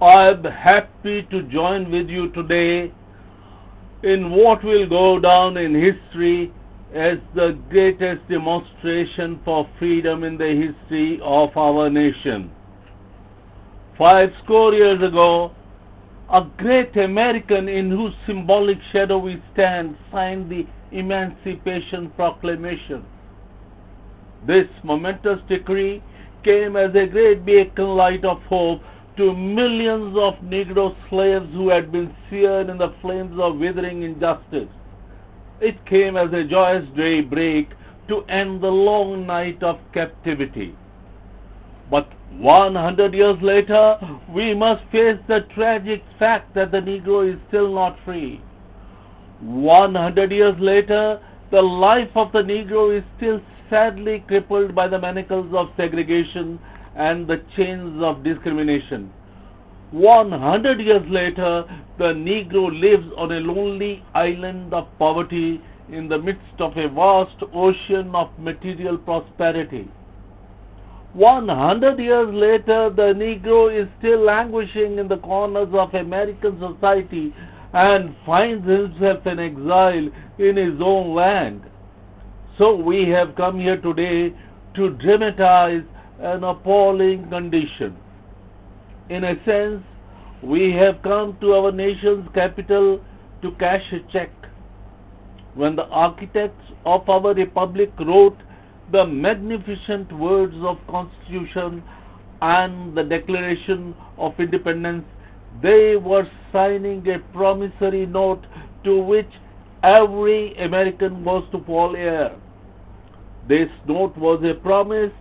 I'm happy to join with you today in what will go down in history as the greatest demonstration for freedom in the history of our nation. 50 years ago, a great American in whose symbolic shadow we stand signed the Emancipation Proclamation. This momentous decree came as a great beacon light of hope to millions of Negro slaves who had been seared in the flames of withering injustice. It came as a joyous daybreak to end the long night of captivity. But 100 years later, we must face the tragic fact that the Negro is still not free. 100 years later, the life of the Negro is still sadly crippled by the manacles of segregation and the chains of discrimination. 100 years later, the Negro lives on a lonely island of poverty in the midst of a vast ocean of material prosperity. 100 years later, the Negro is still languishing in the corners of American society and finds himself in exile in his own land. So we have come here today to dramatize an appalling condition. In a sense, we have come to our nation's capital to cash a check. When the architects of our republic wrote the magnificent words of Constitution and the Declaration of Independence, they were signing a promissory note to which every American was to fall heir. This note was a promise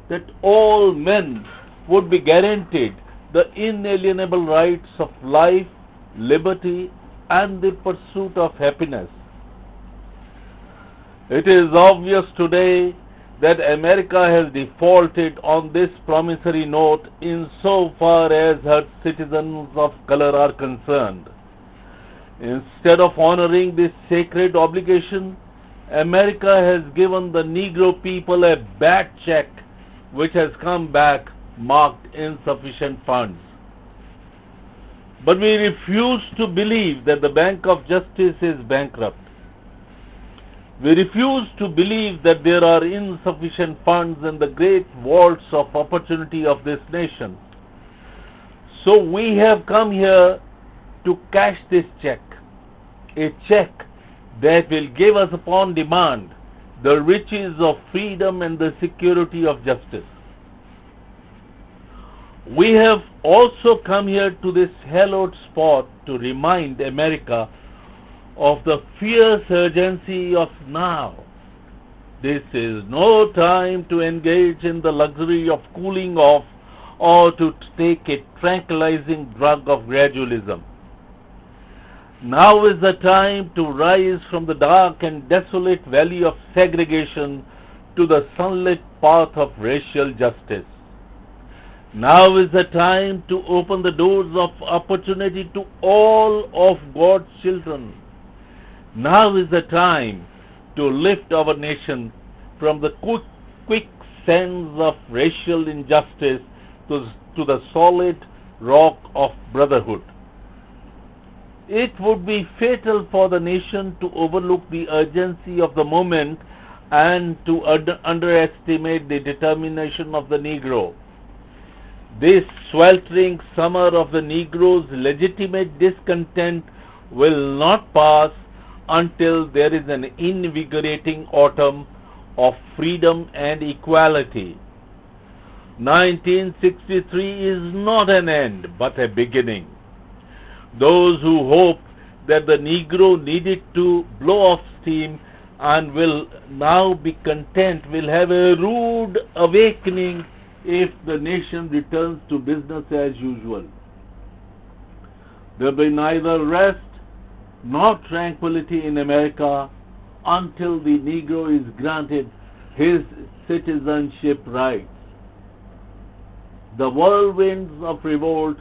that all men would be guaranteed the inalienable rights of life, liberty, and the pursuit of happiness. It is obvious today that America has defaulted on this promissory note insofar as her citizens of color are concerned. Instead of honoring this sacred obligation, America has given the Negro people a bad check which has come back marked insufficient funds. But we refuse to believe that the Bank of Justice is bankrupt. We refuse to believe that there are insufficient funds in the great vaults of opportunity of this nation. So we have come here to cash this check, a check that will give us upon demand the riches of freedom and the security of justice. We have also come here to this hallowed spot to remind America of the fierce urgency of now. This is no time to engage in the luxury of cooling off or to take a tranquilizing drug of gradualism. Now is the time to rise from the dark and desolate valley of segregation to the sunlit path of racial justice. Now is the time to open the doors of opportunity to all of God's children. Now is the time to lift our nation from the quicksands of racial injustice to the solid rock of brotherhood. It would be fatal for the nation to overlook the urgency of the moment and to underestimate the determination of the Negro. This sweltering summer of the Negro's legitimate discontent will not pass until there is an invigorating autumn of freedom and equality. 1963 is not an end, but a beginning. Those who hope that the Negro needed to blow off steam and will now be content will have a rude awakening if the nation returns to business as usual. There will be neither rest nor tranquility in America until the Negro is granted his citizenship rights. The whirlwinds of revolt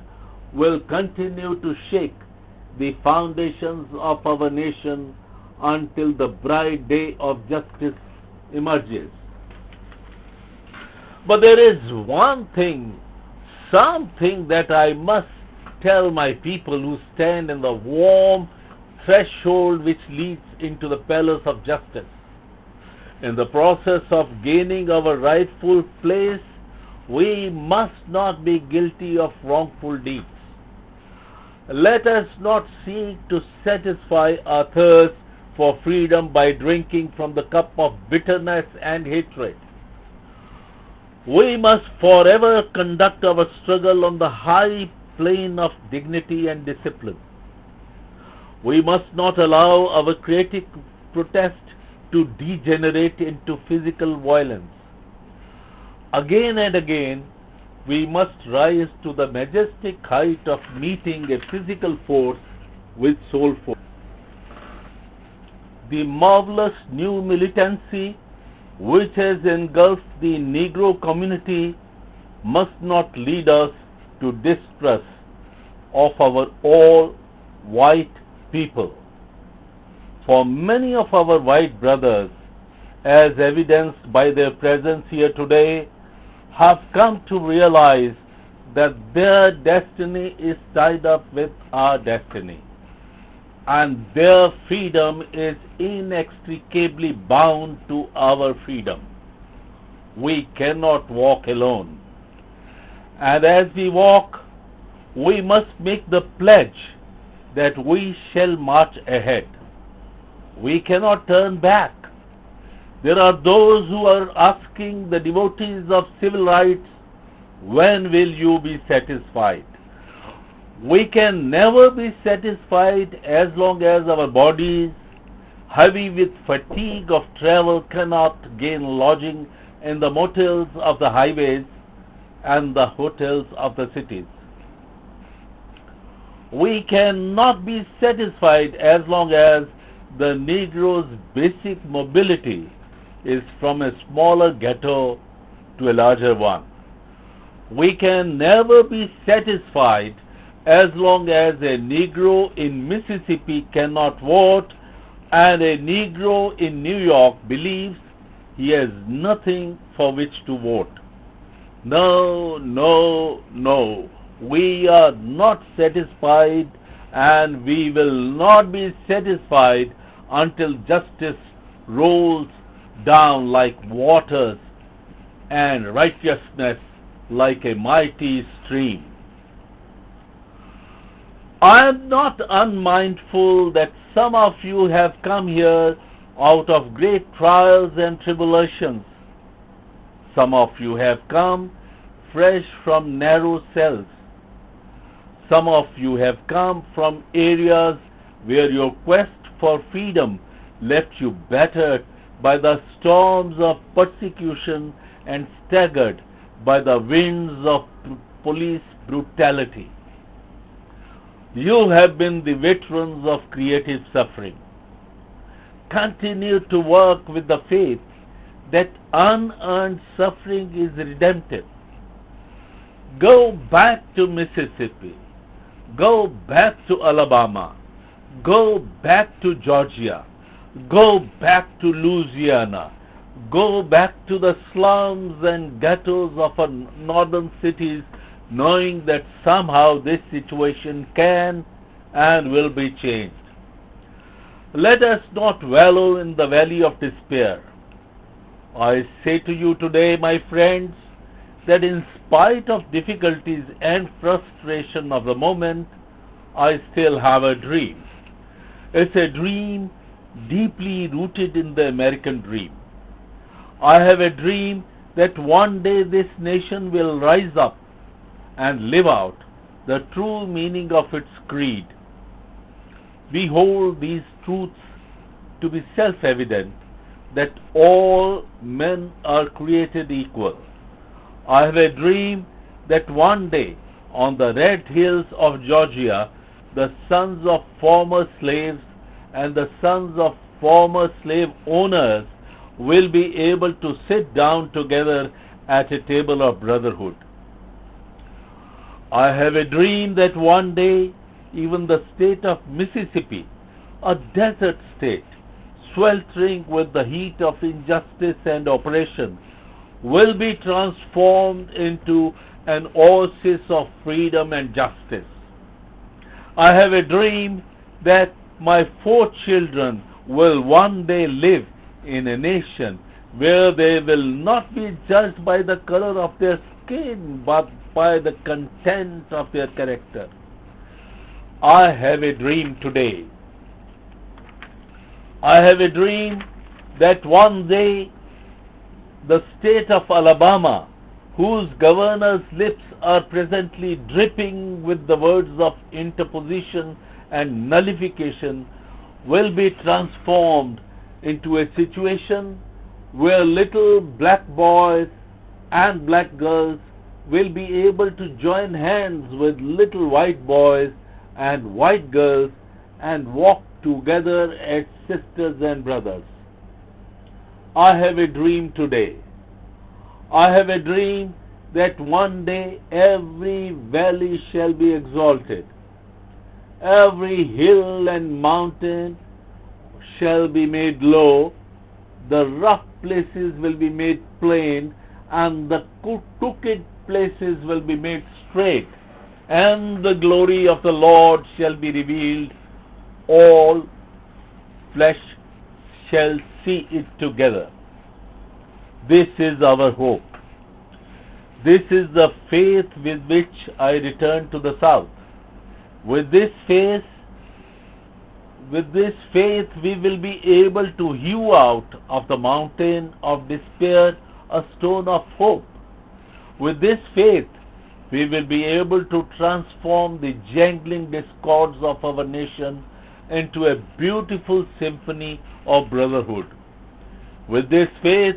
will continue to shake the foundations of our nation until the bright day of justice emerges. But there is one thing, something that I must tell my people who stand in the warm threshold which leads into the palace of justice. In the process of gaining our rightful place, we must not be guilty of wrongful deeds. Let us not seek to satisfy our thirst for freedom by drinking from the cup of bitterness and hatred. We must forever conduct our struggle on the high plane of dignity and discipline. We must not allow our creative protest to degenerate into physical violence. Again and again, we must rise to the majestic height of meeting a physical force with soul force. The marvelous new militancy which has engulfed the Negro community must not lead us to distrust of our all white people. For many of our white brothers, as evidenced by their presence here today, have come to realize that their destiny is tied up with our destiny, and their freedom is inextricably bound to our freedom. We cannot walk alone. And as we walk, we must make the pledge that we shall march ahead. We cannot turn back. There are those who are asking the devotees of civil rights, when will you be satisfied? We can never be satisfied as long as our bodies, heavy with fatigue of travel, cannot gain lodging in the motels of the highways and the hotels of the cities. We cannot be satisfied as long as the Negro's basic mobility is from a smaller ghetto to a larger one. We can never be satisfied as long as a Negro in Mississippi cannot vote and a Negro in New York believes he has nothing for which to vote. No, no, no. We are not satisfied, and we will not be satisfied until justice rolls down like waters and righteousness like a mighty stream. I am not unmindful that some of you have come here out of great trials and tribulations. Some of you have come fresh from narrow cells. Some of you have come from areas where your quest for freedom left you battered by the storms of persecution and staggered by the winds of police brutality. You have been the veterans of creative suffering. Continue to work with the faith that unearned suffering is redemptive. Go back to Mississippi. Go back to Alabama. Go back to Georgia. Go back to Louisiana. Go back to the slums and ghettos of our northern cities, knowing that somehow this situation can and will be changed. Let us not wallow in the valley of despair. I say to you today, my friends, that in spite of difficulties and frustration of the moment, I still have a dream. It's a dream deeply rooted in the American dream. I have a dream that one day this nation will rise up and live out the true meaning of its creed. We hold these truths to be self-evident, that all men are created equal. I have a dream that one day on the red hills of Georgia, the sons of former slaves and the sons of former slave owners will be able to sit down together at a table of brotherhood. I have a dream that one day even the state of Mississippi, a desert state, sweltering with the heat of injustice and oppression, will be transformed into an oasis of freedom and justice. I have a dream that my 4 children will one day live in a nation where they will not be judged by the color of their skin, but by the content of their character. I have a dream today. I have a dream that one day the state of Alabama, whose governor's lips are presently dripping with the words of interposition and nullification, will be transformed into a situation where little black boys and black girls will be able to join hands with little white boys and white girls and walk together as sisters and brothers. I have a dream today. I have a dream that one day every valley shall be exalted, every hill and mountain shall be made low, the rough places will be made plain, and the crooked places will be made straight, and the glory of the Lord shall be revealed. All flesh shall see it together. This is our hope. This is the faith with which I return to the south. With this faith, we will be able to hew out of the mountain of despair a stone of hope. With this faith, we will be able to transform the jangling discords of our nation into a beautiful symphony of brotherhood. With this faith,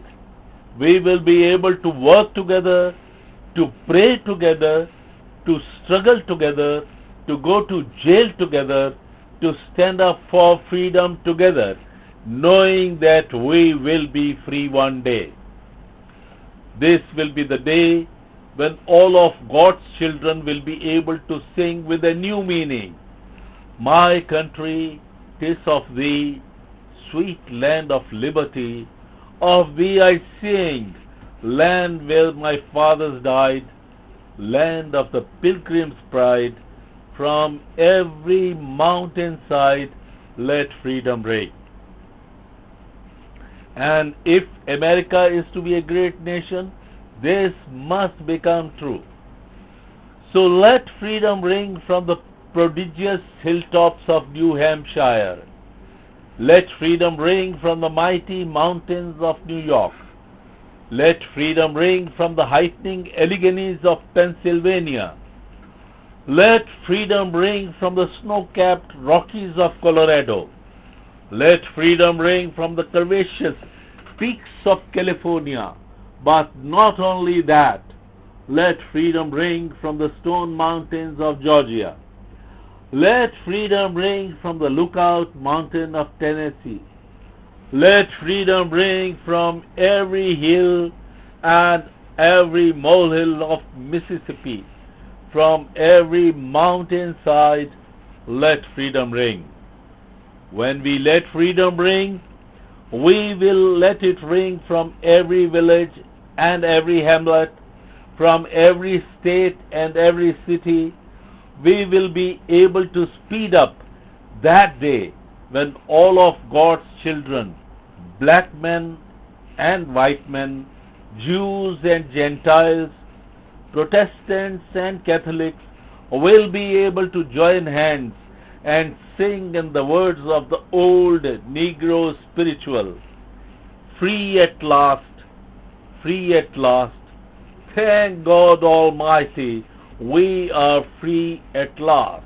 we will be able to work together, to pray together, to struggle together, to go to jail together, to stand up for freedom together, knowing that we will be free one day. This will be the day when all of God's children will be able to sing with a new meaning. My country, 'tis of thee, sweet land of liberty, of thee I sing, land where my fathers died, land of the pilgrim's pride, from every mountainside let freedom ring. And if America is to be a great nation, this must become true. So let freedom ring from the prodigious hilltops of New Hampshire. Let freedom ring from the mighty mountains of New York. Let freedom ring from the heightening Alleghenies of Pennsylvania. Let freedom ring from the snow-capped Rockies of Colorado. Let freedom ring from the curvaceous peaks of California. But not only that, let freedom ring from the stone mountains of Georgia. Let freedom ring from the Lookout Mountain of Tennessee. Let freedom ring from every hill and every molehill of Mississippi. From every mountainside, let freedom ring. When we let freedom ring, we will let it ring from every village and every hamlet, from every state and every city. We will be able to speed up that day when all of God's children, black men and white men, Jews and Gentiles, Protestants and Catholics, will be able to join hands and sing in the words of the old Negro spiritual, free at last, free at last. Thank God Almighty, we are free at last.